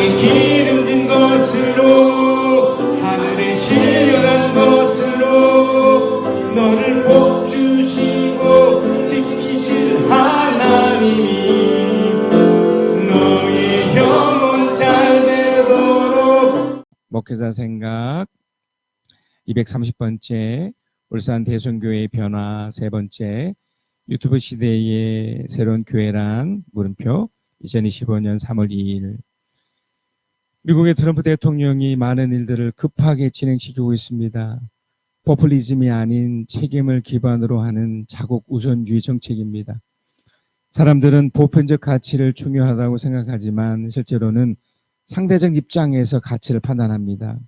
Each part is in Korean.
땅에 기름진 것으로 하늘에 신령한 것으로 너를 복주시고 지키실 하나님이 너의 영혼 잘 되도록. 목회자 생각 230번째 울산 대성교회의 변화 세 번째 유튜브 시대의 새로운 교회란 물음표 2025년 3월 2일 미국의 트럼프 대통령이 많은 일들을 급하게 진행시키고 있습니다. 포퓰리즘이 아닌 책임을 기반으로 하는 자국 우선주의 정책입니다. 사람들은 보편적 가치를 중요하다고 생각하지만 실제로는 상대적 입장에서 가치를 판단합니다.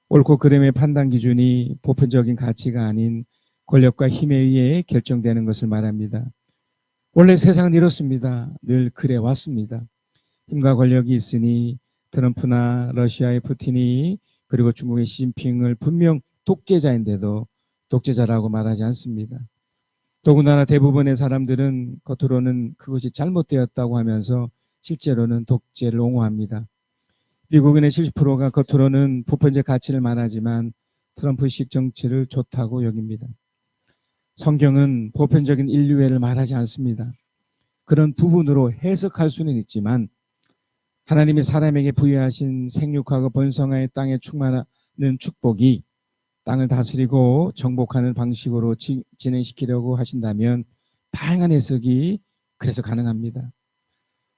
옳고 그름의 판단 기준이 보편적인 가치가 아닌 권력과 힘에 의해 결정되는 것을 말합니다. 원래 세상은 이렇습니다. 늘 그래 왔습니다. 힘과 권력이 있으니 트럼프나 러시아의 푸틴이 그리고 중국의 시진핑을 분명 독재자인데도 독재자라고 말하지 않습니다. 더군다나 대부분의 사람들은 겉으로는 그것이 잘못되었다고 하면서 실제로는 독재를 옹호합니다. 미국인의 70%가 겉으로는 보편적 가치를 말하지만 트럼프식 정치를 좋다고 여깁니다. 성경은 보편적인 인류애를 말하지 않습니다. 그런 부분으로 해석할 수는 있지만 하나님이 사람에게 부여하신 생육하고 번성하여 땅에 충만하는 축복이 땅을 다스리고 정복하는 방식으로 진행시키려고 하신다면 다양한 해석이 그래서 가능합니다.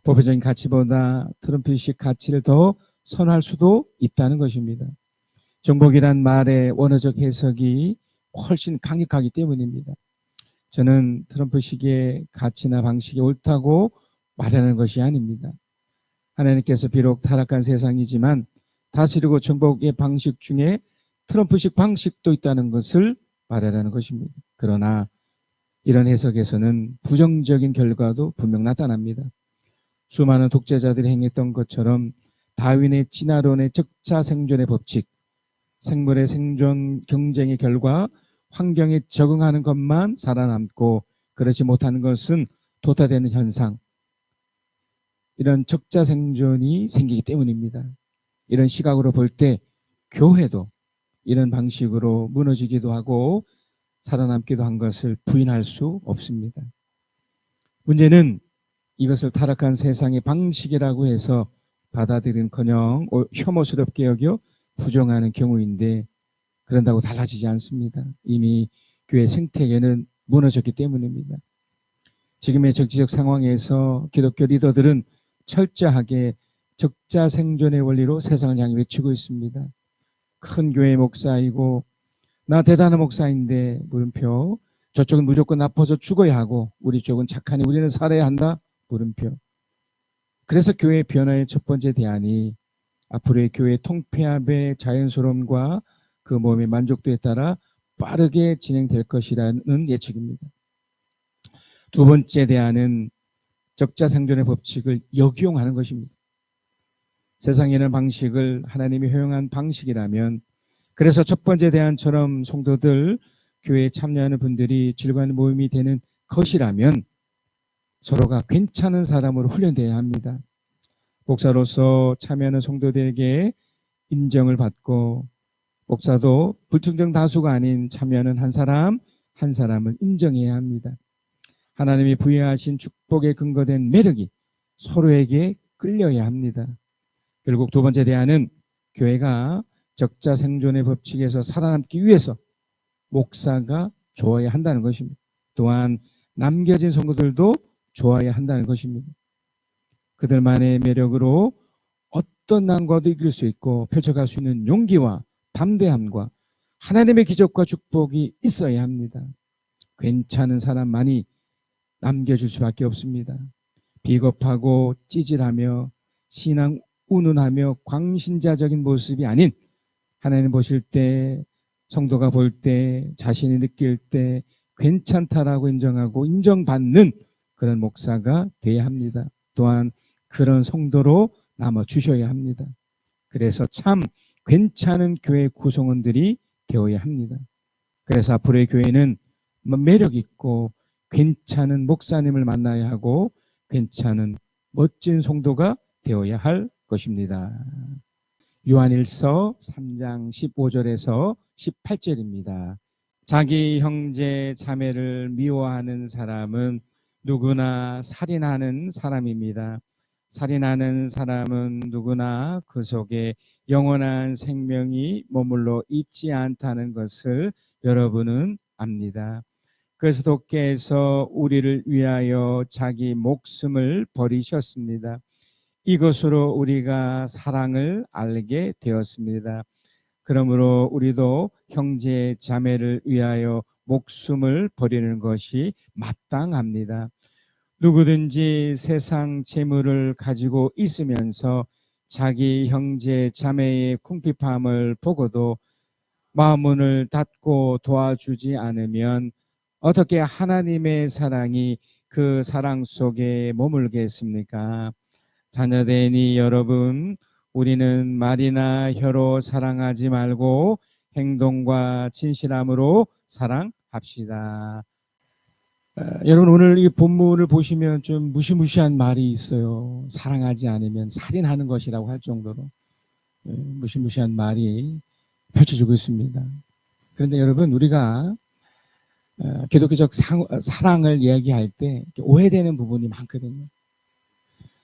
보편적인 가치보다 트럼프식 가치를 더 선호할 수도 있다는 것입니다. 정복이란 말의 원어적 해석이 훨씬 강력하기 때문입니다. 저는 트럼프식의 가치나 방식이 옳다고 말하는 것이 아닙니다. 하나님께서 비록 타락한 세상이지만 다스리고 정복의 방식 중에 트럼프식 방식도 있다는 것을 말하라는 것입니다. 그러나 이런 해석에서는 부정적인 결과도 분명 나타납니다. 수많은 독재자들이 행했던 것처럼 다윈의 진화론의 적자 생존의 법칙, 생물의 생존 경쟁의 결과 환경에 적응하는 것만 살아남고 그렇지 못하는 것은 도태되는 현상, 이런 적자 생존이 생기기 때문입니다. 이런 시각으로 볼 때 교회도 이런 방식으로 무너지기도 하고 살아남기도 한 것을 부인할 수 없습니다. 문제는 이것을 타락한 세상의 방식이라고 해서 받아들이는커녕 혐오스럽게 여겨 부정하는 경우인데 그런다고 달라지지 않습니다. 이미 교회 생태계는 무너졌기 때문입니다. 지금의 정치적 상황에서 기독교 리더들은 철저하게 적자 생존의 원리로 세상을 향해 외치고 있습니다. 큰 교회 목사이고 나 대단한 목사인데 물음표 저쪽은 무조건 나빠져 죽어야 하고 우리 쪽은 착하니 우리는 살아야 한다 물음표. 그래서 교회의 변화의 첫 번째 대안이 앞으로의 교회 통폐합의 자연스러움과 그 모임의 만족도에 따라 빠르게 진행될 것이라는 예측입니다. 두 번째 대안은 적자 생존의 법칙을 역이용하는 것입니다. 세상에는 방식을 하나님이 허용한 방식이라면 그래서 첫 번째 대안처럼 성도들 교회에 참여하는 분들이 즐거운 모임이 되는 것이라면 서로가 괜찮은 사람으로 훈련되어야 합니다. 목사로서 참여하는 성도들에게 인정을 받고 목사도 불특정 다수가 아닌 참여하는 한 사람 한 사람을 인정해야 합니다. 하나님이 부여하신 축복에 근거된 매력이 서로에게 끌려야 합니다. 결국 두 번째 대안은 교회가 적자 생존의 법칙에서 살아남기 위해서 목사가 좋아야 한다는 것입니다. 또한 남겨진 성도들도 좋아야 한다는 것입니다. 그들만의 매력으로 어떤 난과도 이길 수 있고 펼쳐갈 수 있는 용기와 담대함과 하나님의 기적과 축복이 있어야 합니다. 괜찮은 사람만이 남겨줄 수밖에 없습니다. 비겁하고 찌질하며 신앙 운운하며 광신자적인 모습이 아닌 하나님 보실 때 성도가 볼 때 자신이 느낄 때 괜찮다라고 인정하고 인정받는 그런 목사가 돼야 합니다. 또한 그런 성도로 남아 주셔야 합니다. 그래서 참 괜찮은 교회 구성원들이 되어야 합니다. 그래서 앞으로의 교회는 매력 있고 괜찮은 목사님을 만나야 하고 괜찮은 멋진 성도가 되어야 할 것입니다. 요한일서 3장 15절에서 18절입니다. 자기 형제 자매를 미워하는 사람은 누구나 살인하는 사람입니다. 살인하는 사람은 누구나 그 속에 영원한 생명이 머물러 있지 않다는 것을 여러분은 압니다. 그리스도께서 우리를 위하여 자기 목숨을 버리셨습니다. 이것으로 우리가 사랑을 알게 되었습니다. 그러므로 우리도 형제 자매를 위하여 목숨을 버리는 것이 마땅합니다. 누구든지 세상 재물을 가지고 있으면서 자기 형제 자매의 궁핍함을 보고도 마음문을 닫고 도와주지 않으면 어떻게 하나님의 사랑이 그 사랑 속에 머물겠습니까? 자녀되니 여러분, 우리는 말이나 혀로 사랑하지 말고 행동과 진실함으로 사랑합시다. 여러분, 오늘 이 본문을 보시면 좀 무시무시한 말이 있어요. 사랑하지 않으면 살인하는 것이라고 할 정도로 무시무시한 말이 펼쳐지고 있습니다. 그런데 여러분, 우리가 기독교적 사랑을 이야기할 때 오해되는 부분이 많거든요.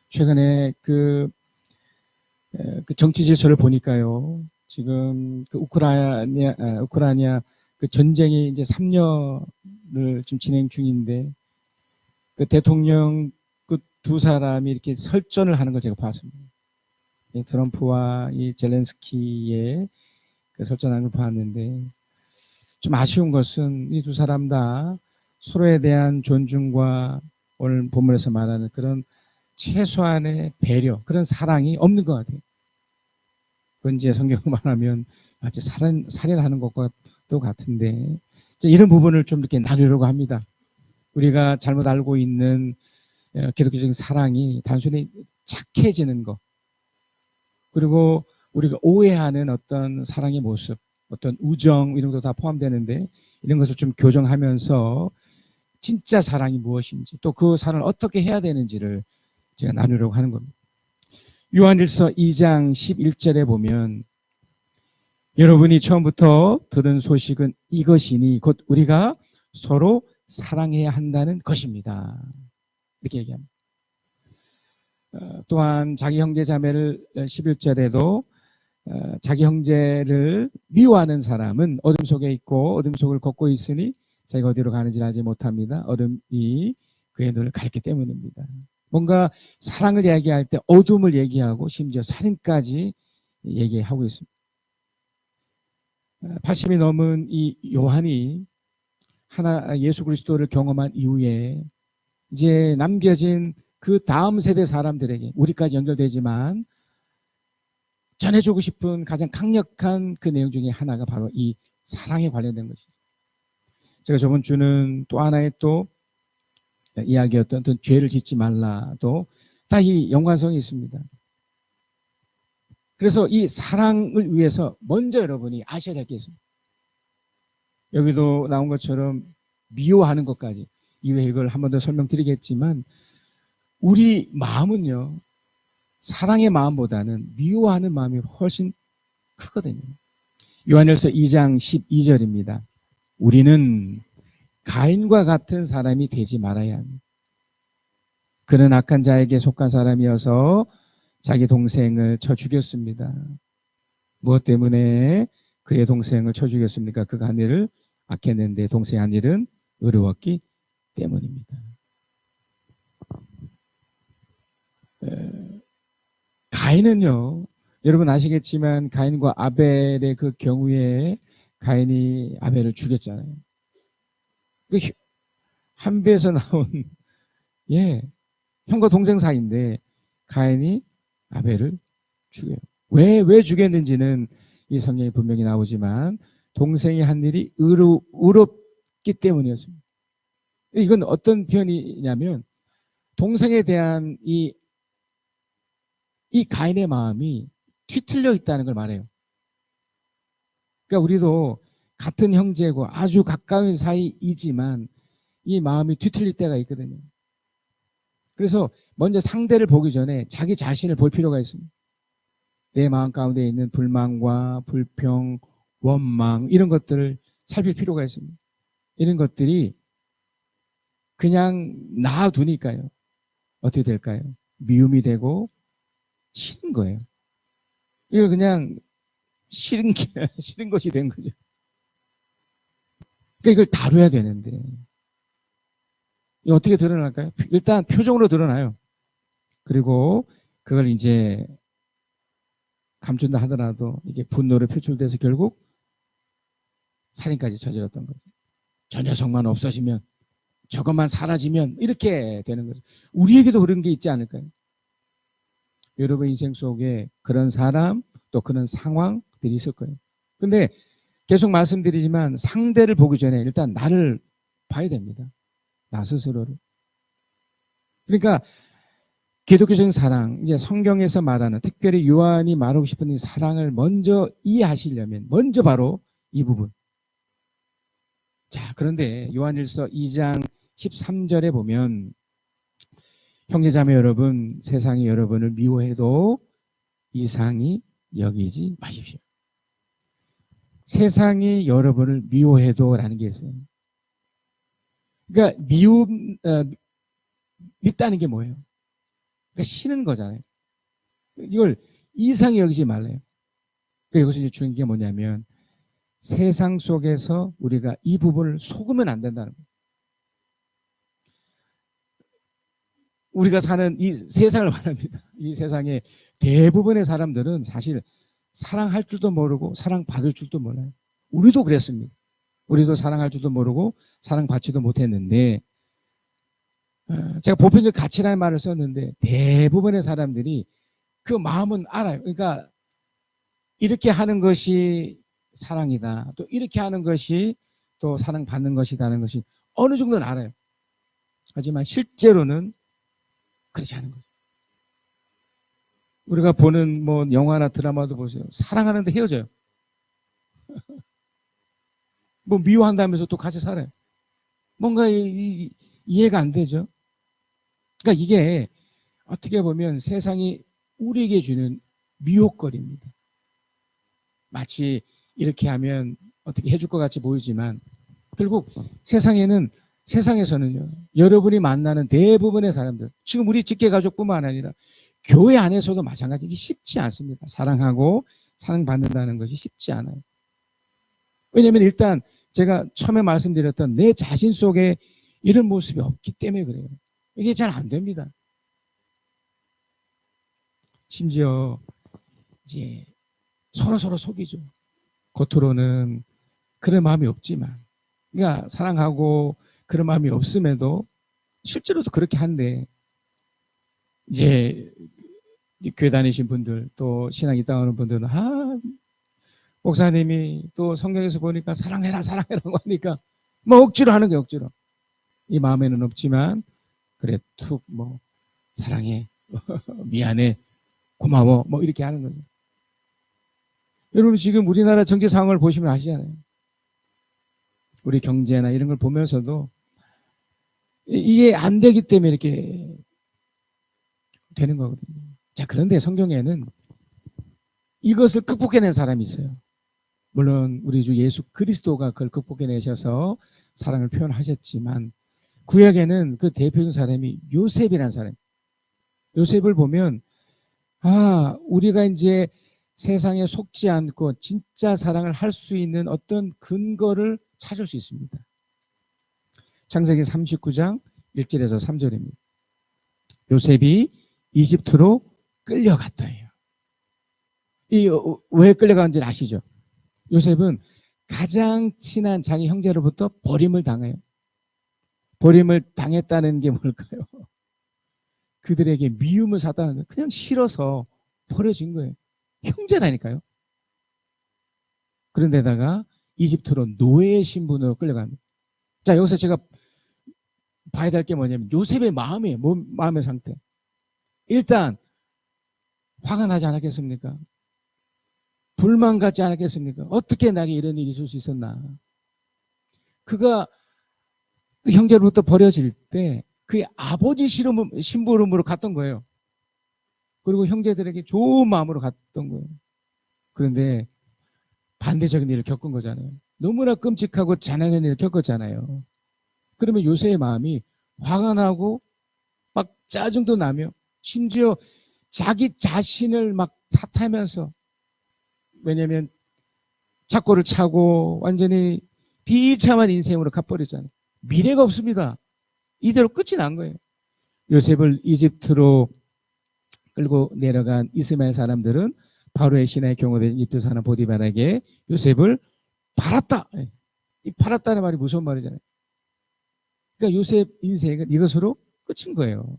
최근에 그 정치 질서를 보니까요, 지금 그 우크라이나 그 전쟁이 이제 3년을 지금 진행 중인데, 그 대통령 그 두 사람이 이렇게 설전을 하는 걸 제가 봤습니다. 트럼프와 이 젤렌스키의 그 설전하는 걸 봤는데, 좀 아쉬운 것은 이 두 사람 다 서로에 대한 존중과 오늘 본문에서 말하는 그런 최소한의 배려, 그런 사랑이 없는 것 같아요. 그건 이제 성경을 말하면 마치 살인하는 것과 똑같은데, 이런 부분을 좀 이렇게 나누려고 합니다. 우리가 잘못 알고 있는 기독교적인 사랑이 단순히 착해지는 것, 그리고 우리가 오해하는 어떤 사랑의 모습, 어떤 우정, 이런 것도 다 포함되는데, 이런 것을 좀 교정하면서 진짜 사랑이 무엇인지, 또 그 사랑을 어떻게 해야 되는지를 제가 나누려고 하는 겁니다. 요한일서 2장 11절에 보면, 여러분이 처음부터 들은 소식은 이것이니 곧 우리가 서로 사랑해야 한다는 것입니다. 이렇게 얘기합니다. 또한 자기 형제 자매를 11절에도 자기 형제를 미워하는 사람은 어둠 속에 있고 어둠 속을 걷고 있으니 자기가 어디로 가는지 알지 못합니다. 어둠이 그의 눈을 가렸기 때문입니다. 뭔가 사랑을 얘기할 때 어둠을 얘기하고 심지어 살인까지 얘기하고 있습니다. 80이 넘은 이 요한이 예수 그리스도를 경험한 이후에 이제 남겨진 그 다음 세대 사람들에게, 우리까지 연결되지만 전해주고 싶은 가장 강력한 그 내용 중에 하나가 바로 이 사랑에 관련된 것이죠. 제가 저번 주는 또 하나의 또 이야기였던 또 죄를 짓지 말라도 다 이 연관성이 있습니다. 그래서 이 사랑을 위해서 먼저 여러분이 아셔야 될 게 있습니다. 여기도 나온 것처럼 미워하는 것까지, 이외에 이걸 한 번 더 설명드리겠지만, 우리 마음은요, 사랑의 마음보다는 미워하는 마음이 훨씬 크거든요. 요한일서 2장 12절입니다. 우리는 가인과 같은 사람이 되지 말아야 합니다. 그는 악한 자에게 속한 사람이어서 자기 동생을 쳐 죽였습니다. 무엇 때문에 그의 동생을 쳐 죽였습니까? 그가 한 일을 악했는데 동생이 한 일은 의로웠기 때문입니다. 가인은요, 여러분 아시겠지만 가인과 아벨의 그 경우에 가인이 아벨을 죽였잖아요. 그 한 배에서 나온 형과 동생 사이인데 가인이 아벨을 죽여요. 왜 죽였는지는 이 성경에 분명히 나오지만 동생이 한 일이 의롭기 때문이었습니다. 이건 어떤 표현이냐면 동생에 대한 이 가인의 마음이 뒤틀려 있다는 걸 말해요. 그러니까 우리도 같은 형제고 아주 가까운 사이이지만 이 마음이 뒤틀릴 때가 있거든요. 그래서 먼저 상대를 보기 전에 자기 자신을 볼 필요가 있습니다. 내 마음 가운데 있는 불만과 불평, 원망 이런 것들을 살필 필요가 있습니다. 이런 것들이 그냥 놔두니까요. 어떻게 될까요? 미움이 되고 싫은 거예요. 이걸 그냥 싫은 게 싫은 것이 된 거죠. 그러니까 이걸 다뤄야 되는데 이거 어떻게 드러날까요? 일단 표정으로 드러나요. 그리고 그걸 이제 감춘다 하더라도 이게 분노로 표출돼서 결국 살인까지 저질렀던 거죠. 저 녀석만 없어지면, 저것만 사라지면 이렇게 되는 거죠. 우리에게도 그런 게 있지 않을까요? 여러분 인생 속에 그런 사람 또 그런 상황들이 있을 거예요. 근데 계속 말씀드리지만 상대를 보기 전에 일단 나를 봐야 됩니다. 나 스스로를. 그러니까 기독교적인 사랑, 이제 성경에서 말하는 특별히 요한이 말하고 싶은 이 사랑을 먼저 이해하시려면 먼저 바로 이 부분. 자, 그런데 요한일서 2장 13절에 보면 형제자매 여러분, 세상이 여러분을 미워해도 이상히 여기지 마십시오. 세상이 여러분을 미워해도 라는 게 있어요. 그러니까 밉다는 게 뭐예요? 그러니까 싫은 거잖아요. 이걸 이상히 여기지 말래요. 그러니까 여기서 이제 중요한 게 뭐냐면 세상 속에서 우리가 이 부분을 속으면 안 된다는 거예요. 우리가 사는 이 세상을 말합니다. 이 세상의 대부분의 사람들은 사실 사랑할 줄도 모르고 사랑받을 줄도 몰라요. 우리도 그랬습니다. 우리도 사랑할 줄도 모르고 사랑받지도 못했는데 제가 보편적 가치라는 말을 썼는데 대부분의 사람들이 그 마음은 알아요. 그러니까 이렇게 하는 것이 사랑이다. 또 이렇게 하는 것이 또 사랑받는 것이라는 것이 어느 정도는 알아요. 하지만 실제로는 그렇지 않은 거죠. 우리가 보는 뭐 영화나 드라마도 보세요. 사랑하는데 헤어져요. 뭐 미워한다면서 또 같이 살아요. 뭔가 이해가 안 되죠. 그러니까 이게 어떻게 보면 세상이 우리에게 주는 미혹거리입니다. 마치 이렇게 하면 어떻게 해줄 것 같이 보이지만 결국 세상에서는요, 여러분이 만나는 대부분의 사람들, 지금 우리 직계가족뿐만 아니라 교회 안에서도 마찬가지. 이게 쉽지 않습니다. 사랑하고 사랑받는다는 것이 쉽지 않아요. 왜냐하면 일단 제가 처음에 말씀드렸던 내 자신 속에 이런 모습이 없기 때문에 그래요. 이게 잘 안 됩니다. 심지어 이제 서로 속이죠. 겉으로는 그런 마음이 없지만, 그러니까 사랑하고 그런 마음이 없음에도 실제로도 그렇게 한데, 이제 교회 다니신 분들 또 신앙 있다 하는 분들은 목사님이 또 성경에서 보니까 사랑해라고 하니까 뭐 억지로 하는 게 억지로. 이 마음에는 없지만 그래 툭 뭐 사랑해 미안해 고마워 뭐 이렇게 하는 거죠. 여러분 지금 우리나라 정치 상황을 보시면 아시잖아요. 우리 경제나 이런 걸 보면서도 이게 안 되기 때문에 이렇게 되는 거거든요. 자, 그런데 성경에는 이것을 극복해낸 사람이 있어요. 물론 우리 주 예수 그리스도가 그걸 극복해내셔서 사랑을 표현하셨지만 구약에는 그 대표적인 사람이 요셉이라는 사람. 요셉을 보면 우리가 이제 세상에 속지 않고 진짜 사랑을 할 수 있는 어떤 근거를 찾을 수 있습니다. 창세기 39장 1절에서 3절입니다. 요셉이 이집트로 끌려갔다 해요. 왜 끌려간지 아시죠? 요셉은 가장 친한 자기 형제로부터 버림을 당해요. 버림을 당했다는 게 뭘까요? 그들에게 미움을 샀다는 거예요. 그냥 싫어서 버려진 거예요. 형제라니까요. 그런데다가 이집트로 노예의 신분으로 끌려갑니다. 자, 여기서 제가 봐야 될 게 뭐냐면 요셉의 마음의 상태. 일단 화가 나지 않았겠습니까? 불만 갖지 않았겠습니까? 어떻게 나에게 이런 일이 있을 수 있었나? 그가 그 형제로부터 버려질 때 그의 아버지 심부름으로 갔던 거예요. 그리고 형제들에게 좋은 마음으로 갔던 거예요. 그런데 반대적인 일을 겪은 거잖아요. 너무나 끔찍하고 잔인한 일을 겪었잖아요. 그러면 요셉의 마음이 화가 나고 막 짜증도 나며 심지어 자기 자신을 막 탓하면서, 왜냐하면 착고를 차고 완전히 비참한 인생으로 가버렸잖아요. 미래가 없습니다. 이대로 끝이 난 거예요. 요셉을 이집트로 끌고 내려간 이스마엘 사람들은 바로의 신하의 경호된 이집트 사람 보디발에게 요셉을 팔았다. 이 팔았다는 말이 무서운 말이잖아요. 그러니까 요셉 인생은 이것으로 끝인 거예요.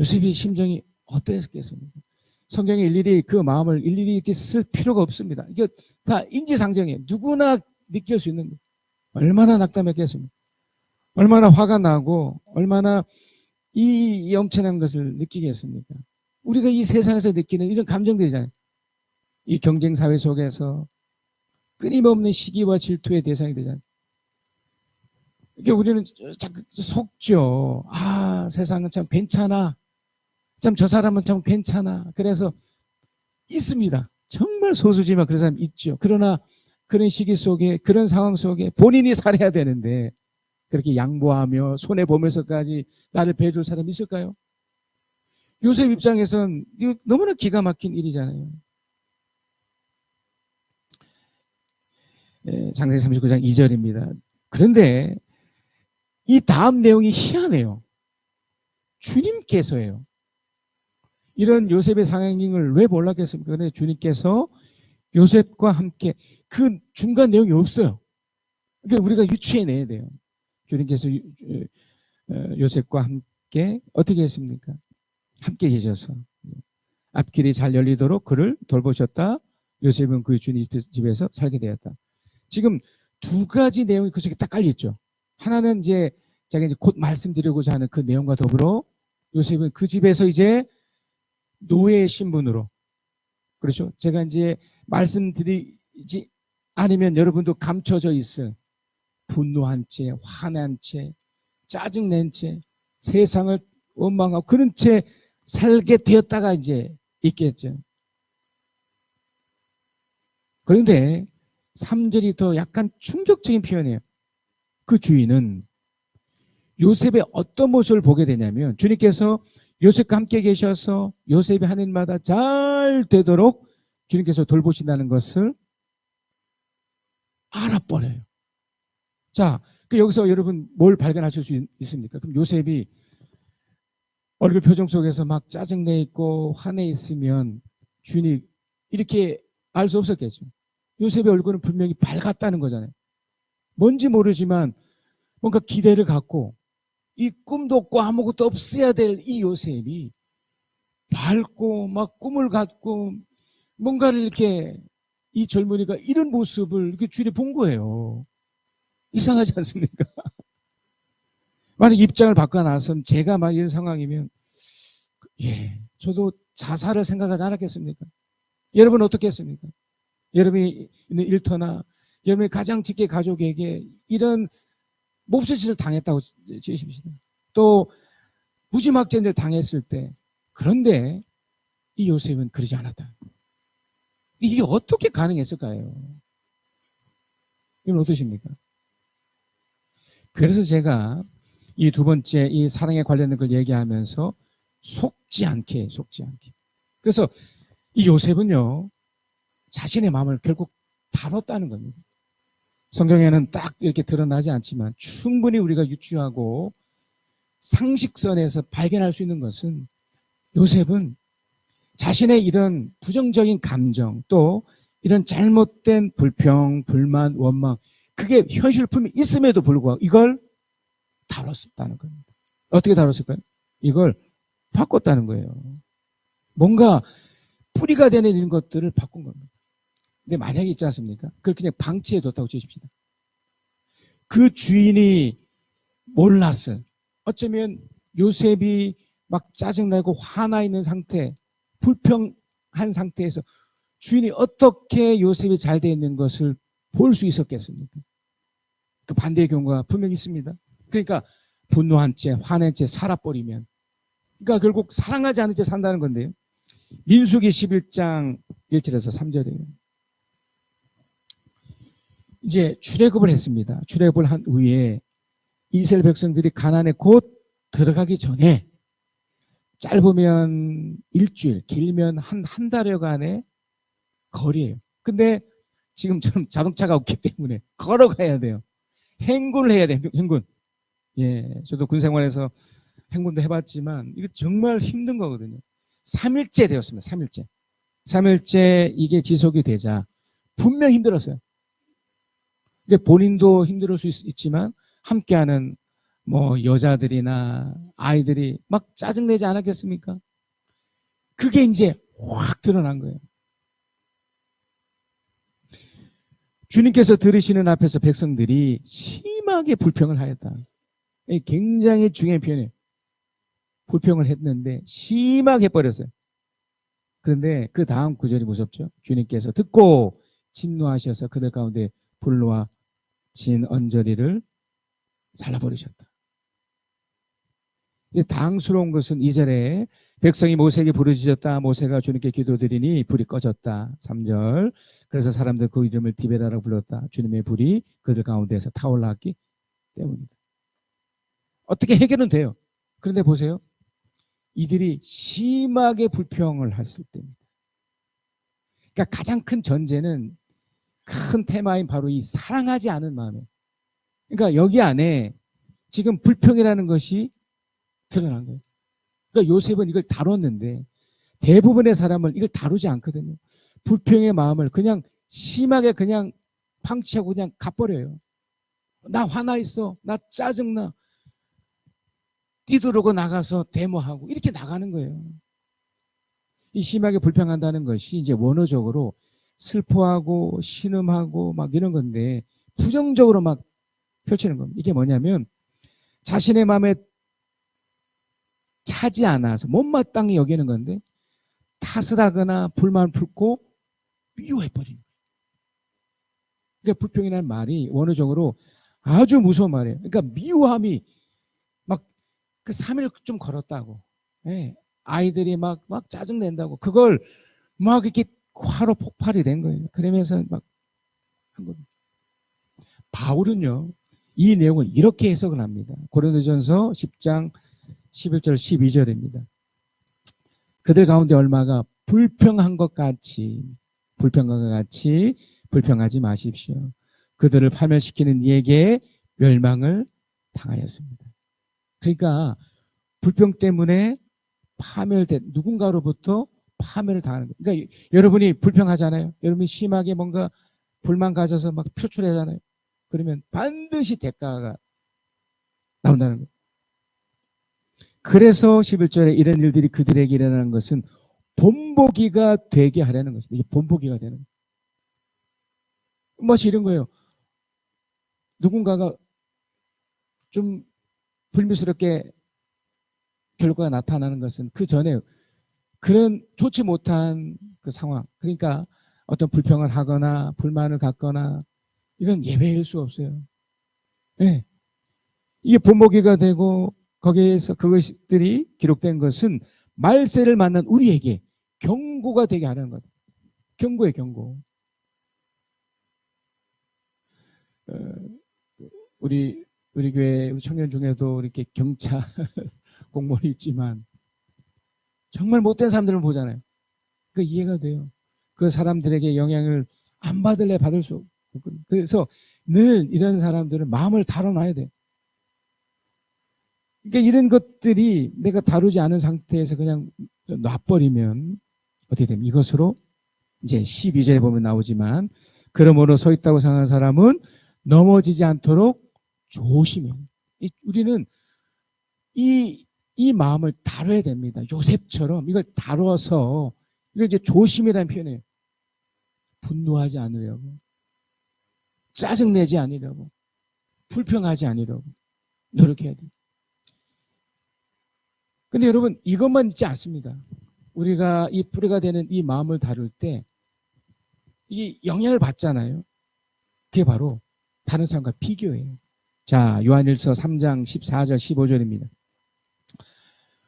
요셉의 심정이 어떠했겠습니까? 성경에 일일이 그 마음을 일일이 이렇게 쓸 필요가 없습니다. 이게 다 인지상정이에요. 누구나 느낄 수 있는 거예요. 얼마나 낙담했겠습니까? 얼마나 화가 나고 얼마나 이 엄청난 것을 느끼겠습니까? 우리가 이 세상에서 느끼는 이런 감정들이잖아요. 이 경쟁 사회 속에서 끊임없는 시기와 질투의 대상이 되잖아요. 이게 우리는 자꾸 속죠. 아, 세상은 참 괜찮아. 참 저 사람은 참 괜찮아. 그래서 있습니다. 정말 소수지만 그런 사람 있죠. 그러나 그런 시기 속에, 그런 상황 속에 본인이 살아야 되는데 그렇게 양보하며 손해보면서까지 나를 배줄 사람이 있을까요? 요셉 입장에선 이거 너무나 기가 막힌 일이잖아요. 창세기 39장 2절입니다. 그런데 이 다음 내용이 희한해요. 주님께서예요. 이런 요셉의 상황을 왜 몰랐겠습니까? 그런데 주님께서 요셉과 함께, 그 중간 내용이 없어요. 그러니까 우리가 유추해내야 돼요. 주님께서 요셉과 함께 어떻게 했습니까? 함께 계셔서 앞길이 잘 열리도록 그를 돌보셨다. 요셉은 그 주님 집에서 살게 되었다. 지금 두 가지 내용이 그 속에 딱 깔려있죠. 하나는 이제 제가 이제 곧 말씀드리고자 하는 그 내용과 더불어 요셉은 그 집에서 이제 노예의 신분으로, 그렇죠? 제가 이제 말씀드리지 않으면 여러분도 감춰져 있을 분노한 채, 화난 채, 짜증낸 채, 세상을 원망하고 그런 채 살게 되었다가 이제 있겠죠. 그런데 3절이 더 약간 충격적인 표현이에요. 그 주인은 요셉의 어떤 모습을 보게 되냐면, 주님께서 요셉과 함께 계셔서 요셉이 하는 일마다 잘 되도록 주님께서 돌보신다는 것을 알아버려요. 자, 그 여기서 여러분 뭘 발견하실 수 있습니까? 그럼 요셉이 얼굴 표정 속에서 막 짜증내 있고 화내 있으면 주인이 이렇게 알 수 없었겠죠. 요셉의 얼굴은 분명히 밝았다는 거잖아요. 뭔지 모르지만 뭔가 기대를 갖고 이 꿈도 없고 아무것도 없어야 될 이 요셉이 밝고 막 꿈을 갖고 뭔가를 이렇게, 이 젊은이가 이런 모습을 이렇게 주인이 본 거예요. 이상하지 않습니까? 만약 입장을 바꿔 나서면 제가 막 이런 상황이면 저도 자살을 생각하지 않았겠습니까? 여러분 어떻겠습니까? 여러분이 있는 일터나 여러분이 가장 직계 가족에게 이런 몹쓸 짓을 당했다고 치십시다. 또 무지막지한 일을 당했을 때, 그런데 이 요셉은 그러지 않았다. 이게 어떻게 가능했을까요? 이건 어떠십니까? 그래서 제가 이 두 번째 이 사랑에 관련된 걸 얘기하면서 속지 않게. 그래서 이 요셉은요, 자신의 마음을 결국 다뤘다는 겁니다. 성경에는 딱 이렇게 드러나지 않지만 충분히 우리가 유추하고 상식선에서 발견할 수 있는 것은, 요셉은 자신의 이런 부정적인 감정, 또 이런 잘못된 불평, 불만, 원망, 그게 현실품이 있음에도 불구하고 이걸 다뤘다는 겁니다. 어떻게 다뤘을까요? 이걸 바꿨다는 거예요. 뭔가 뿌리가 되는 이런 것들을 바꾼 겁니다. 근데 만약에 있지 않습니까? 그걸 그냥 방치해 뒀다고 치십시다. 그 주인이 몰랐을, 어쩌면 요셉이 막 짜증나고 화나 있는 상태, 불평한 상태에서 주인이 어떻게 요셉이 잘 돼 있는 것을 볼 수 있었겠습니까? 그 반대의 경우가 분명히 있습니다. 그러니까 분노한 채, 화낸 채 살아버리면 그러니까 결국 사랑하지 않은 채 산다는 건데요. 민수기 11장 1절에서 3절이에요. 이제 출애굽을 했습니다. 출애굽을 한 후에 이스라엘 백성들이 가나안에 곧 들어가기 전에 짧으면 일주일, 길면 한 달여간의 거리예요. 근데 지금처럼 자동차가 없기 때문에 걸어가야 돼요. 행군을 해야 돼요. 행군. 예, 저도 군 생활에서 행군도 해봤지만 이게 정말 힘든 거거든요. 3일째 되었습니다. 3일째. 3일째 이게 지속이 되자 분명 힘들었어요. 본인도 힘들 수 있지만 함께하는 뭐 여자들이나 아이들이 막 짜증내지 않았겠습니까? 그게 이제 확 드러난 거예요. 주님께서 들으시는 앞에서 백성들이 심하게 불평을 하였다. 굉장히 중요한 표현이에요. 불평을 했는데 심하게 버렸어요. 그런데 그 다음 구절이 무섭죠. 주님께서 듣고 진노하셔서 그들 가운데 불로와 진 언저리를 잘라버리셨다. 당스러운 것은 2절에 백성이 모세에게 부르짖었다. 모세가 주님께 기도드리니 불이 꺼졌다. 3절 그래서 사람들 그 이름을 디베라라고 불렀다. 주님의 불이 그들 가운데에서 타올랐기 때문이다. 어떻게 해결은 돼요. 그런데 보세요. 이들이 심하게 불평을 했을 때입니다. 그러니까 가장 큰 전제는 큰 테마인 바로 이 사랑하지 않은 마음이에요. 그러니까 여기 안에 지금 불평이라는 것이 드러난 거예요. 그러니까 요셉은 이걸 다뤘는데 대부분의 사람은 이걸 다루지 않거든요. 불평의 마음을 그냥 심하게 그냥 방치하고 그냥 가버려요. 나 화나 있어. 나 짜증나. 뛰두르고 나가서 데모하고 이렇게 나가는 거예요. 이 심하게 불평한다는 것이 이제 원어적으로 슬퍼하고 신음하고 막 이런 건데 부정적으로 막 펼치는 겁니다. 이게 뭐냐면 자신의 마음에 차지 않아서 못마땅히 여기는 건데 탓을 하거나 불만을 품고 미워해버리는 거예요. 그러니까 불평이라는 말이 원어적으로 아주 무서운 말이에요. 그러니까 미워함이 막 그 3일 좀 걸었다고. 네. 아이들이 막 짜증낸다고. 그걸 막 이렇게 화로 폭발이 된 거예요. 그러면서 막 한 겁니다. 바울은요, 이 내용을 이렇게 해석을 합니다. 고린도전서 10장 11절 12절입니다. 그들 가운데 얼마가 불평한 것 같이 불평하지 마십시오. 그들을 파멸시키는 이에게 멸망을 당하였습니다. 그러니까 불평 때문에 누군가로부터 파멸을 당하는 거예요. 그러니까 여러분이 불평하잖아요. 여러분이 심하게 뭔가 불만 가져서 막 표출하잖아요. 그러면 반드시 대가가 나온다는 거예요. 그래서 11절에 이런 일들이 그들에게 일어나는 것은 본보기가 되게 하려는 것입니다. 이게 본보기가 되는 거예요. 마치 이런 거예요. 누군가가 좀 불미스럽게 결과가 나타나는 것은 그 전에 그런 좋지 못한 그 상황, 그러니까 어떤 불평을 하거나 불만을 갖거나 이건 예외일 수 없어요. 네. 이게 본보기가 되고 거기에서 그것들이 기록된 것은 말세를 만난 우리에게 경고가 되게 하는 것. 경고예요, 경고. 우리 교회 우리 청년 중에도 이렇게 경찰 공무원이 있지만 정말 못된 사람들을 보잖아요. 그 이해가 돼요. 그 사람들에게 영향을 안 받을래 받을 수 없거든요. 그래서 늘 이런 사람들은 마음을 다뤄놔야 돼. 그러니까 이런 것들이 내가 다루지 않은 상태에서 그냥 놔버리면 어떻게 됩니까? 이것으로 이제 12절에 보면 나오지만 그러므로 서 있다고 생각하는 사람은 넘어지지 않도록 조심해. 우리는 이 마음을 다뤄야 됩니다. 요셉처럼 이걸 다뤄서 이걸 이제 조심이라는 표현이에요. 분노하지 않으려고, 짜증내지 않으려고, 불평하지 않으려고 노력해야 돼요. 근데 여러분 이것만 있지 않습니다. 우리가 이 뿌리가 되는 이 마음을 다룰 때 이 영향을 받잖아요. 그게 바로 다른 사람과 비교예요. 자, 요한일서 3장 14절 15절입니다.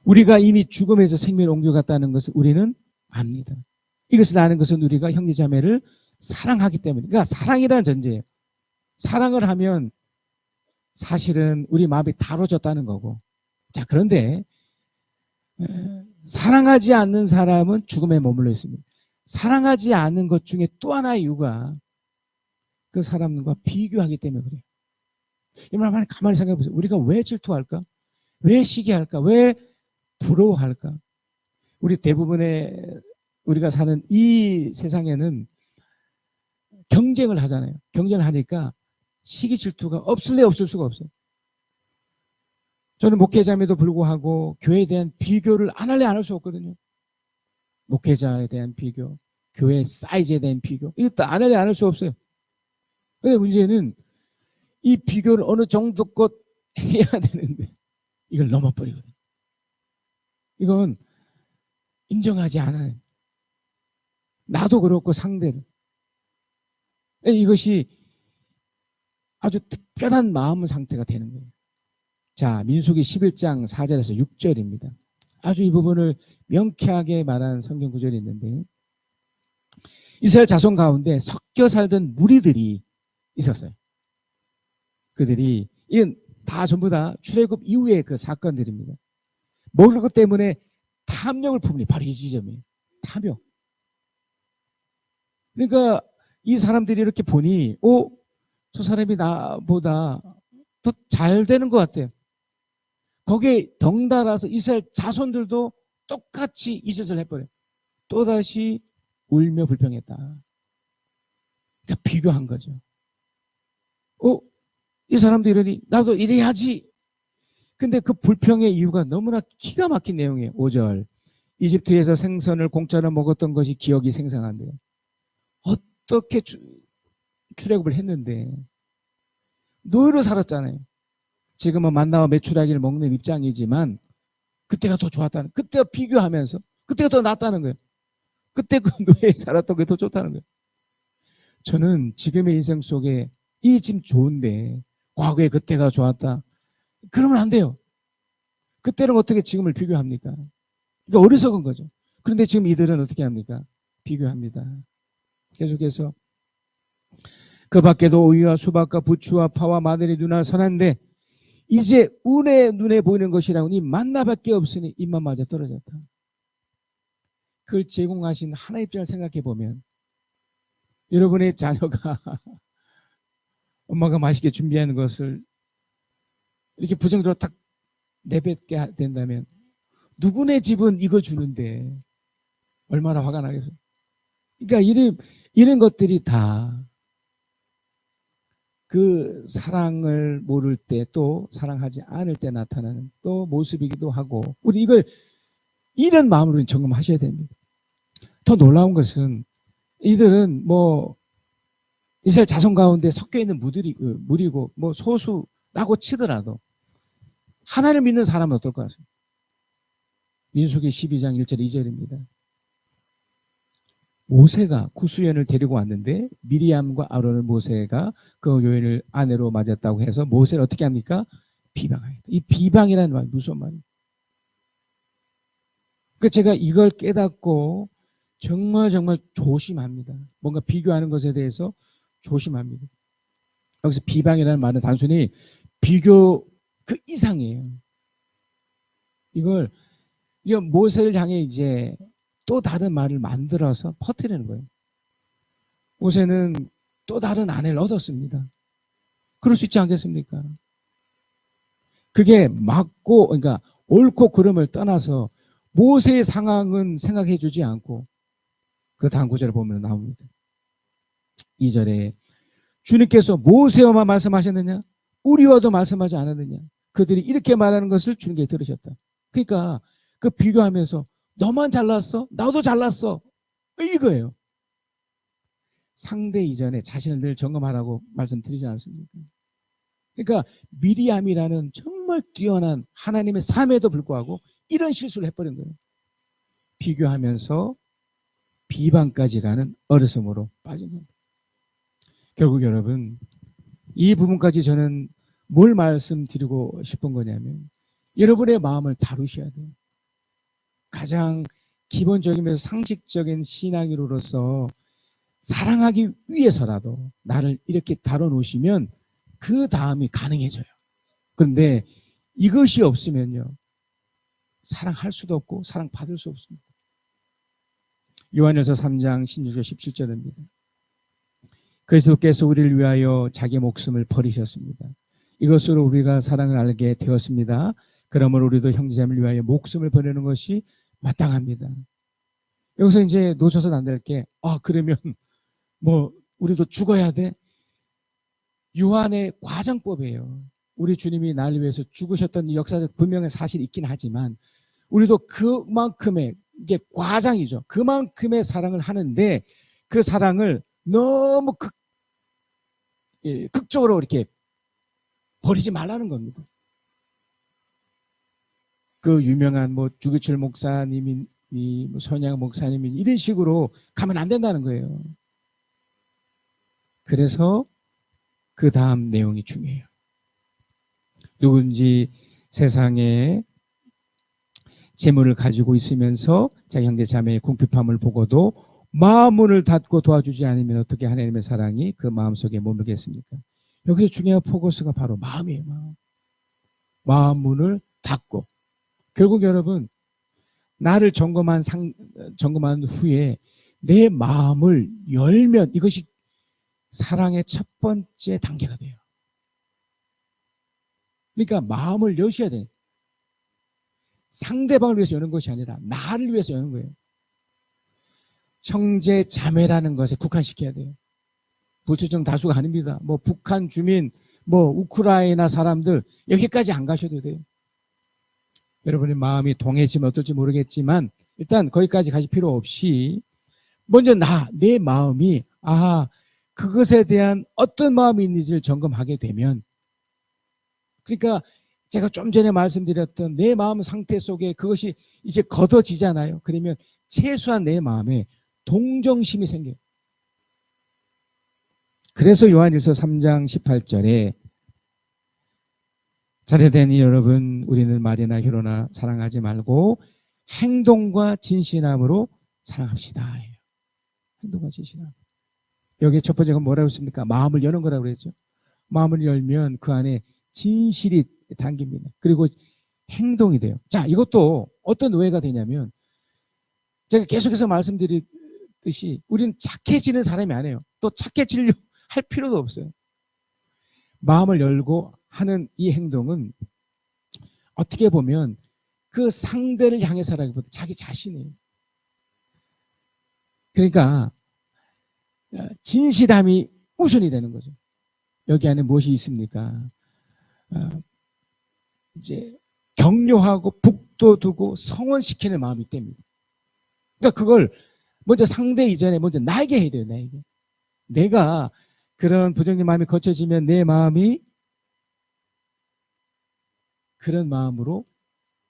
우리가 이미 죽음에서 생명을 옮겨갔다는 것을 우리는 압니다. 이것을 아는 것은 우리가 형제자매를 사랑하기 때문에. 그러니까 사랑이라는 전제예요. 사랑을 하면 사실은 우리 마음이 다뤄졌다는 거고. 자, 그런데 사랑하지 않는 사람은 죽음에 머물러 있습니다. 사랑하지 않는 것 중에 또 하나의 이유가 그 사람과 비교하기 때문에 그래요. 여러분 가만히 생각해 보세요. 우리가 왜 질투할까? 왜 시기할까? 왜 부러워할까? 우리 대부분의 우리가 사는 이 세상에는 경쟁을 하잖아요. 경쟁을 하니까 시기 질투가 없을래 없을 수가 없어요. 저는 목회자임에도 불구하고 교회에 대한 비교를 안 할래 안 할 수 없거든요. 목회자에 대한 비교, 교회 사이즈에 대한 비교, 이것도 안 할래 안 할 수 없어요. 근데 문제는 이 비교를 어느 정도껏 해야 되는데 이걸 넘어버리거든요. 이건 인정하지 않아요. 나도 그렇고 상대도. 이것이 아주 특별한 마음 상태가 되는 거예요. 자, 민수기 11장 4절에서 6절입니다. 아주 이 부분을 명쾌하게 말한 성경 구절이 있는데, 이스라엘 자손 가운데 섞여 살던 무리들이 있었어요. 그들이, 이건 다 전부 다 출애굽 이후의 그 사건들입니다. 먹을 것 때문에 탐욕을 품으니 바로 이 지점이에요. 탐욕. 그러니까 이 사람들이 이렇게 보니, 저 사람이 나보다 더 잘 되는 것 같아요. 거기에 덩달아서 이스라엘 자손들도 똑같이 이 짓을 해버려요. 또다시 울며 불평했다. 그러니까 비교한 거죠. 이 사람도 이러니 나도 이래야지. 근데 그 불평의 이유가 너무나 기가 막힌 내용이에요. 5절. 이집트에서 생선을 공짜로 먹었던 것이 기억이 생생한데요. 어떻게 출애굽을 했는데 노예로 살았잖아요. 지금은 만나와 메추라기를 먹는 입장이지만 그때가 더 좋았다는, 그때와 비교하면서 그때가 더 낫다는 거예요. 그때 그 노예에 살았던 게 더 좋다는 거예요. 저는 지금의 인생 속에 이 지금 좋은데 과거에 그때가 좋았다. 그러면 안 돼요. 그때는 어떻게 지금을 비교합니까? 그러니까 어리석은 거죠. 그런데 지금 이들은 어떻게 합니까? 비교합니다. 계속해서 그 밖에도 오이와 수박과 부추와 파와 마늘이 눈에 선한데 이제 운의 눈에 보이는 것이라고 이 만나밖에 없으니 입만 맞아 떨어졌다. 그걸 제공하신 하나의 입장을 생각해 보면 여러분의 자녀가 엄마가 맛있게 준비하는 것을 이렇게 부정적으로 딱 내뱉게 된다면 누구네 집은 이거 주는데 얼마나 화가 나겠어요. 그러니까 이런 것들이 다 그 사랑을 모를 때 또 사랑하지 않을 때 나타나는 또 모습이기도 하고, 우리 이걸 이런 마음으로 점검하셔야 됩니다. 더 놀라운 것은 이들은 뭐 이스라엘 자손 가운데 섞여 있는 무리고 뭐 소수라고 치더라도 하나님을 믿는 사람은 어떨 것 같습니다. 민수기 12장 1절 2절입니다. 모세가 구수연을 데리고 왔는데 미리암과 아론을 모세가 그 여인을 아내로 맞았다고 해서 모세를 어떻게 합니까? 비방합니다. 이 비방이라는 말 무슨 말이에요? 그러니까 제가 이걸 깨닫고 정말 조심합니다. 뭔가 비교하는 것에 대해서 조심합니다. 여기서 비방이라는 말은 단순히 비교 그 이상이에요. 이걸 이제 모세를 향해 이제 또 다른 말을 만들어서 퍼뜨리는 거예요. 모세는 또 다른 아내를 얻었습니다. 그럴 수 있지 않겠습니까? 그게 맞고, 그러니까 옳고 그름을 떠나서 모세의 상황은 생각해 주지 않고 그 다음 구절을 보면 나옵니다. 2절에 주님께서 모세와만 말씀하셨느냐? 우리와도 말씀하지 않았느냐? 그들이 이렇게 말하는 것을 주님께 들으셨다. 그러니까 그 비교하면서 너만 잘났어? 나도 잘났어. 이거예요. 상대 이전에 자신을 늘 점검하라고 말씀드리지 않습니까? 그러니까 미리암이라는 정말 뛰어난 하나님의 삶에도 불구하고 이런 실수를 해버린 거예요. 비교하면서 비방까지 가는 어리석음으로 빠진 겁니다. 결국 여러분, 이 부분까지 저는 뭘 말씀드리고 싶은 거냐면 여러분의 마음을 다루셔야 돼요. 가장 기본적이면서 상식적인 신앙으로서 사랑하기 위해서라도 나를 이렇게 다뤄놓으시면 그 다음이 가능해져요. 그런데 이것이 없으면요, 사랑할 수도 없고 사랑받을 수 없습니다. 요한일서 3장 16절 17절입니다. 그리스도께서 우리를 위하여 자기 목숨을 버리셨습니다. 이것으로 우리가 사랑을 알게 되었습니다. 그러므로 우리도 형제자매를 위하여 목숨을 버리는 것이 마땅합니다. 여기서 이제 놓쳐서는 안 될 게, 그러면 뭐 우리도 죽어야 돼? 요한의 과정법이에요. 우리 주님이 나를 위해서 죽으셨던 역사적 분명한 사실이 있긴 하지만 우리도 그만큼의, 이게 과장이죠. 그만큼의 사랑을 하는데 그 사랑을 너무 극적으로 이렇게 버리지 말라는 겁니다. 그 유명한 뭐 주기철 목사님이 뭐 손양 목사님이 이런 식으로 가면 안 된다는 거예요. 그래서 그 다음 내용이 중요해요. 누군지 세상에 재물을 가지고 있으면서 자기 형제 자매의 궁핍함을 보고도 마음문을 닫고 도와주지 않으면 어떻게 하나님의 사랑이 그 마음속에 머물겠습니까? 여기서 중요한 포커스가 바로 마음이에요. 마음문을 닫고. 결국 여러분, 나를 점검한 후에 내 마음을 열면 이것이 사랑의 첫 번째 단계가 돼요. 그러니까 마음을 여셔야 돼요. 상대방을 위해서 여는 것이 아니라 나를 위해서 여는 거예요. 형제 자매라는 것에 국한시켜야 돼요. 불특정 다수가 아닙니다. 뭐 북한 주민, 뭐 우크라이나 사람들 여기까지 안 가셔도 돼요. 여러분의 마음이 동해지면 어떨지 모르겠지만 일단 거기까지 가실 필요 없이 먼저 내 마음이 그것에 대한 어떤 마음이 있는지를 점검하게 되면, 그러니까 제가 좀 전에 말씀드렸던 내 마음 상태 속에 그것이 이제 걷어지잖아요. 그러면 최소한 내 마음에 동정심이 생겨요. 그래서 요한일서 3장 18절에 자녀되니 여러분, 우리는 말이나 혀로나 사랑하지 말고 행동과 진실함으로 사랑합시다. 행동과 진실함. 여기 첫 번째가 뭐라고 했습니까? 마음을 여는 거라고 그랬죠. 마음을 열면 그 안에 진실이 담깁니다. 그리고 행동이 돼요. 자, 이것도 어떤 오해가 되냐면, 제가 계속해서 말씀드렸듯이 우리는 착해지는 사람이 아니에요. 또 착해지려 할 필요도 없어요. 마음을 열고 하는 이 행동은 어떻게 보면 그 상대를 향해서라기보다 자기 자신이에요. 그러니까 진실함이 우선이 되는 거죠. 여기 안에 무엇이 있습니까? 이제 격려하고 북돋우고 성원시키는 마음이 됩니다. 그러니까 그걸 먼저 상대 이전에 먼저 나에게 해야 돼요. 나에게. 내가 그런 부정적인 마음이 거쳐지면 내 마음이 그런 마음으로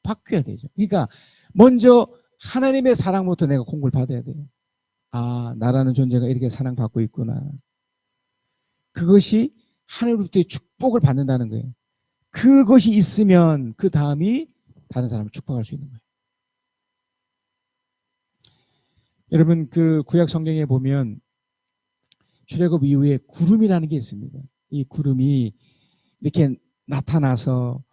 바뀌어야 되죠. 그러니까 먼저 하나님의 사랑부터 내가 공부를 받아야 돼요. 나라는 존재가 이렇게 사랑받고 있구나. 그것이 하늘로부터의 축복을 받는다는 거예요. 그것이 있으면 그 다음이 다른 사람을 축복할 수 있는 거예요. 여러분, 그 구약 성경에 보면 출애굽 이후에 구름이라는 게 있습니다. 이 구름이 이렇게 나타나서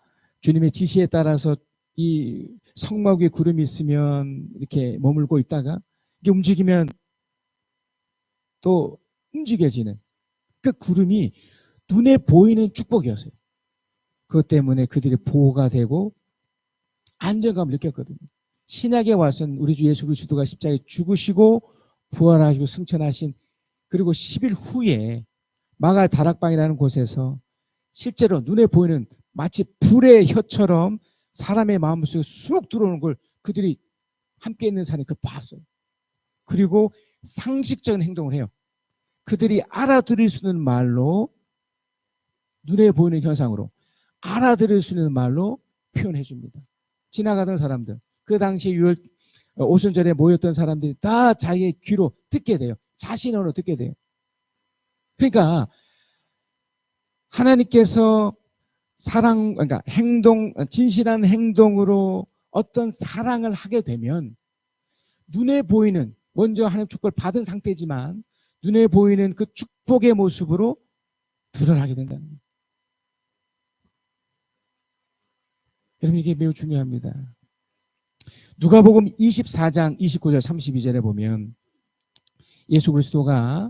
주님의 지시에 따라서 이 성막 위에 구름이 있으면 이렇게 머물고 있다가 이게 움직이면 또 움직여지는 그 구름이 눈에 보이는 축복이었어요. 그것 때문에 그들이 보호가 되고 안정감을 느꼈거든요. 신약에 와서는 우리 주 예수 그리스도가 십자가에 죽으시고 부활하시고 승천하신, 그리고 10일 후에 마가 다락방이라는 곳에서 실제로 눈에 보이는 마치 불의 혀처럼 사람의 마음속에 쑥 들어오는 걸 그들이 함께 있는 사람이 그걸 봤어요. 그리고 상식적인 행동을 해요. 그들이 알아들을 수 있는 말로, 눈에 보이는 현상으로 알아들을 수 있는 말로 표현해 줍니다. 지나가던 사람들, 그 당시에 오순절에 모였던 사람들이 다 자기의 귀로 듣게 돼요. 자신의 언어로 듣게 돼요. 그러니까 하나님께서 그러니까 진실한 행동으로 어떤 사랑을 하게 되면 눈에 보이는, 먼저 하나님 축복을 받은 상태지만 눈에 보이는 그 축복의 모습으로 드러나게 된다는 거예요. 여러분, 이게 매우 중요합니다. 누가복음 24장 29절 32절에 보면 예수 그리스도가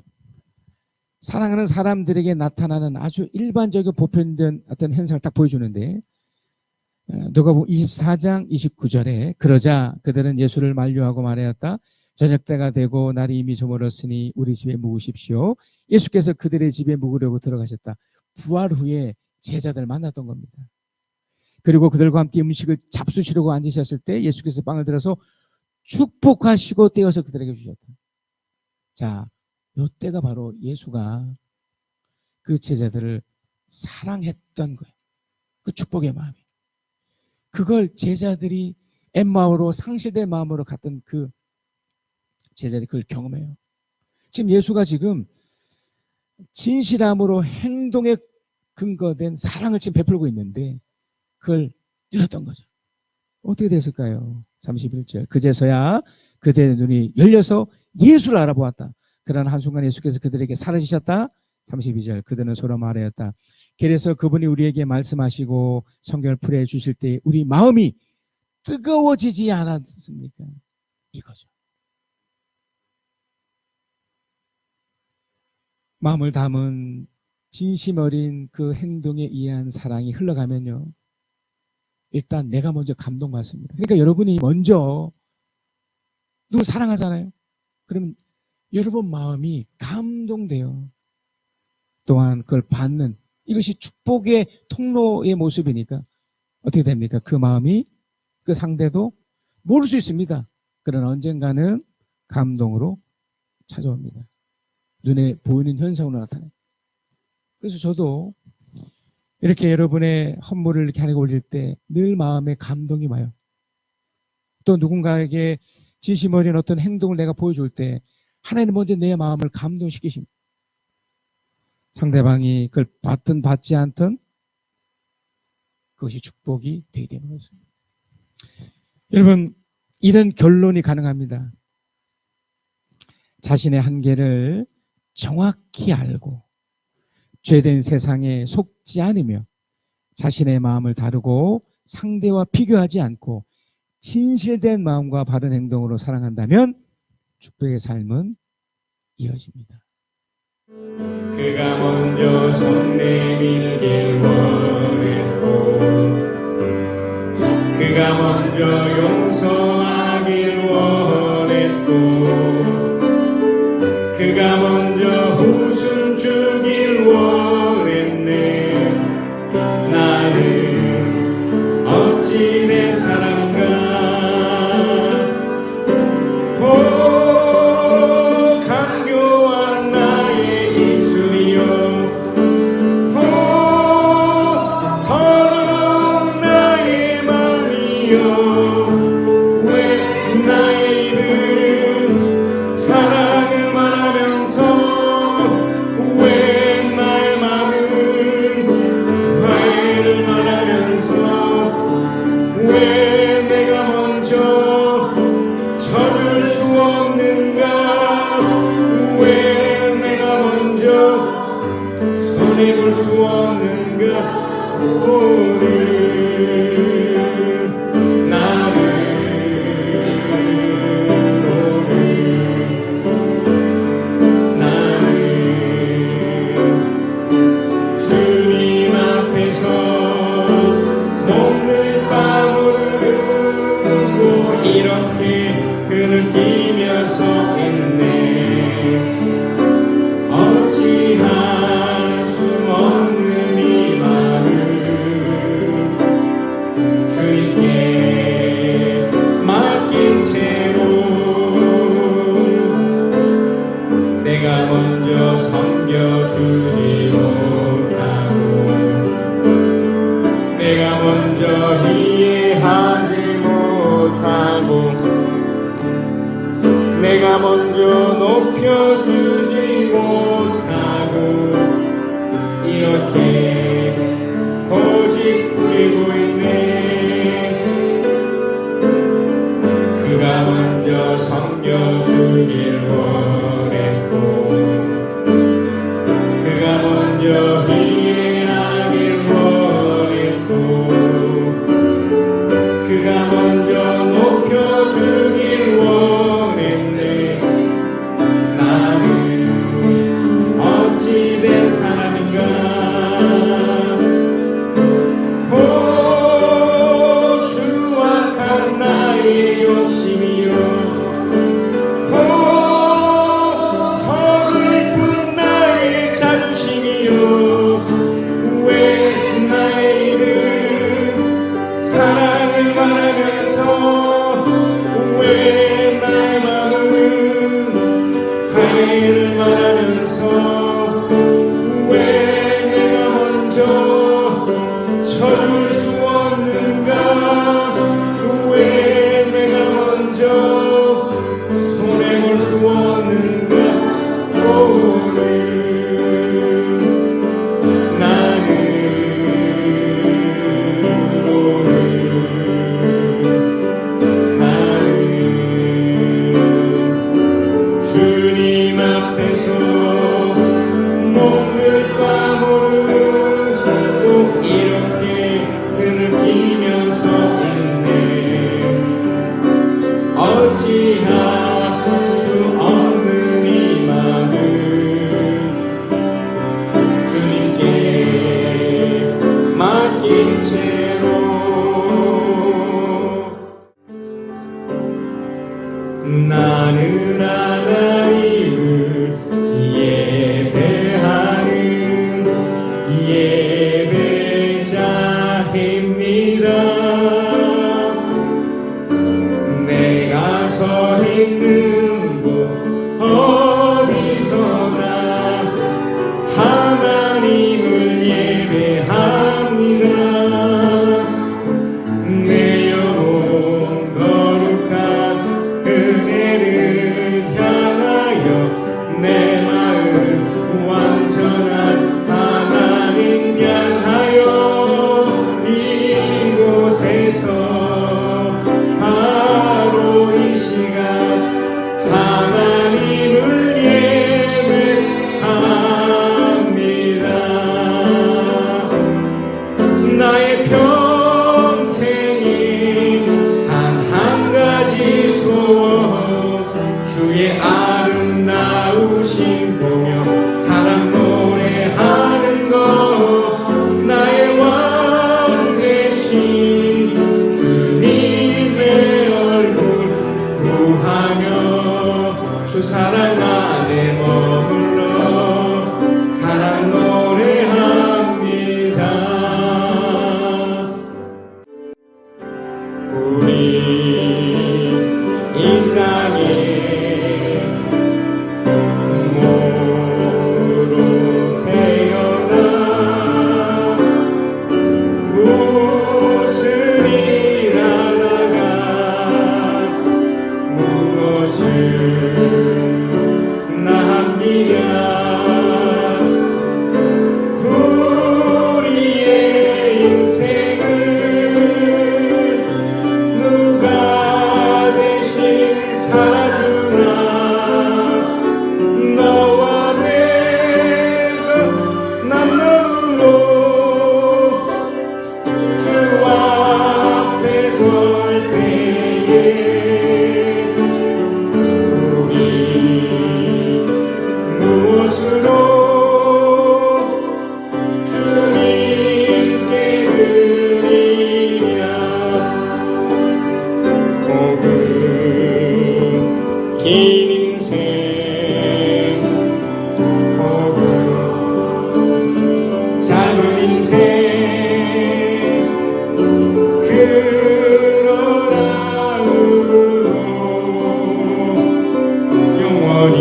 사랑하는 사람들에게 나타나는 아주 일반적이고 보편된 어떤 현상을 딱 보여주는데, 누가복음 24장 29절에 그러자 그들은 예수를 만류하고 말하였다. 저녁 때가 되고 날이 이미 저물었으니 우리 집에 묵으십시오. 예수께서 그들의 집에 묵으려고 들어가셨다. 부활 후에 제자들 만났던 겁니다. 그리고 그들과 함께 음식을 잡수시려고 앉으셨을 때 예수께서 빵을 들어서 축복하시고 떼어서 그들에게 주셨다. 자, 요 때가 바로 예수가 그 제자들을 사랑했던 거예요. 그 축복의 마음이. 그걸 제자들이 엠마오로 상실된 마음으로 갔던 그 제자들이 그걸 경험해요. 지금 예수가 지금 진실함으로 행동에 근거된 사랑을 지금 베풀고 있는데 그걸 누렸던 거죠. 어떻게 됐을까요? 31절. 그제서야 그들의 눈이 열려서 예수를 알아보았다. 그러나 한순간 예수께서 그들에게 사라지셨다. 32절. 그들은 서로 말하였다. 그래서 그분이 우리에게 말씀하시고 성경을 풀이해 주실 때 우리 마음이 뜨거워지지 않았습니까? 이거죠. 마음을 담은 진심 어린 그 행동에 의한 사랑이 흘러가면요, 일단 내가 먼저 감동받습니다. 그러니까 여러분이 먼저 누굴 사랑하잖아요. 그러면 여러분 마음이 감동돼요. 또한 그걸 받는, 이것이 축복의 통로의 모습이니까 어떻게 됩니까? 그 마음이 그 상대도 모를 수 있습니다. 그러나 언젠가는 감동으로 찾아옵니다. 눈에 보이는 현상으로 나타나요. 그래서 저도 이렇게 여러분의 헌물을 이렇게 하나님께 올릴 때 늘 마음에 감동이 와요. 또 누군가에게 진심 어린 어떤 행동을 내가 보여줄 때 하나님 먼저 내 마음을 감동시키십니다. 상대방이 그걸 받든 받지 않든 그것이 축복이 되게 되는 것입니다. 여러분, 이런 결론이 가능합니다. 자신의 한계를 정확히 알고 죄된 세상에 속지 않으며 자신의 마음을 다루고 상대와 비교하지 않고 진실된 마음과 바른 행동으로 사랑한다면 축복의 삶은 이어집니다. 그가 먼저 손 내밀길 원했고 그가 먼저 용서하길 원했고 그가 먼저 웃음 주길 원했네. 나는 어찌 내 사랑과 간교한 나의 입술이여 더러운 나의 마음이여 왜 나의 입은 사랑을 말하면서 왜 나의 마음은 화해를 말하면서 왜 내가 먼저 져줄 수 없는가 왜 내가 먼저 손해볼 수 없는가 오늘 주님 앞에서 목을 빠물고 이렇게 흐느끼며 서 있네. 어찌할 수 없는 이 마음 주님께 맡긴 채로 내가 먼저 섬겨주지 못하고 내가 먼저 이해하지 못하고 내가 먼저 높여주지 못하고 이렇게 고집 부리고 있네. 안에 머물러 사랑 노래합니다. 우리 이 땅에 몸으로 태어나 무엇을 일하다가 무엇을 남기랴. 우리의 인생을 누가 대신 살아주나. 너와 내가 남남으로 주 앞에 설 때에 우리 무엇으로 주님께 드리랴. 혹은 긴 인생 혹은 짧은 인생 그러나 영원히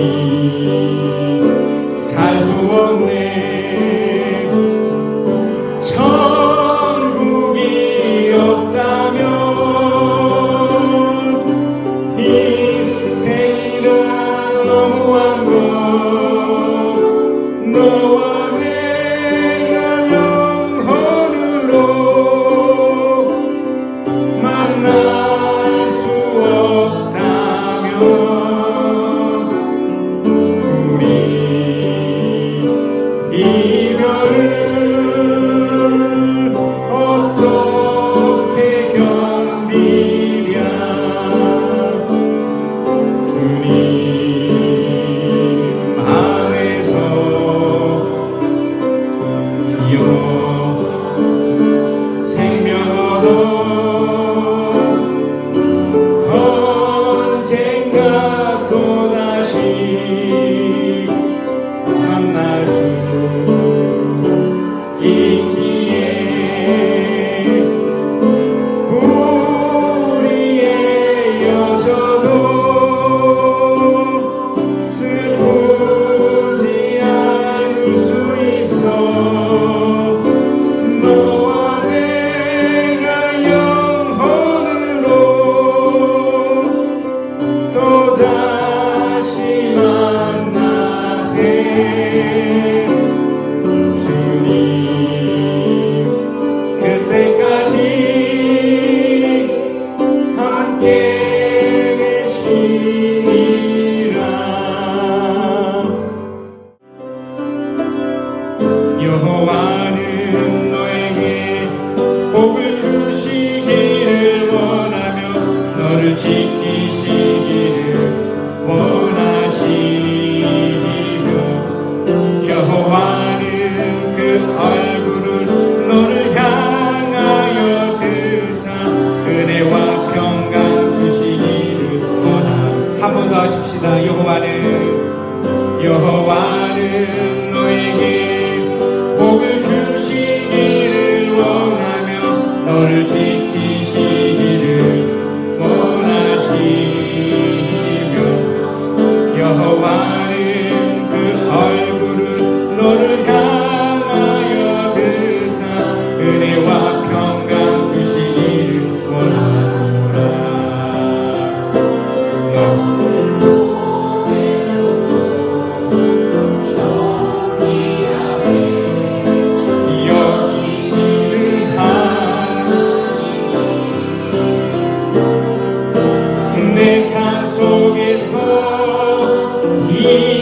살 수 없네. 천국이 없다면 인생이란 너무한 것. 너와 내가 영혼으로 만날 수 없다면 우리 이별을 어떻게 견디랴. 주님 안에서 생명 얻어 언젠가 또다시 만날 수 있기에 우리의 여정도 슬프지 않을 수 있어. 너와 내가 영혼으로 또다시 만나세. 주님 그때까지 함께 계시리라. 여호와는 너에게 복을 주시기를 원하며 너를 지키시기를 원하시며 여호와는 그 얼굴을 너를 향하여 드사 은혜와 평강 주시기를 원하. 한 번 더 하십시다. 여호와는 너에게 복을 주시기를 원하며 너를 지키시기를 원하시며 여호와는 그 얼굴을 너를 향하여 드사 은혜와 평강 주시기를 원하노라. 내 삶 속에서 이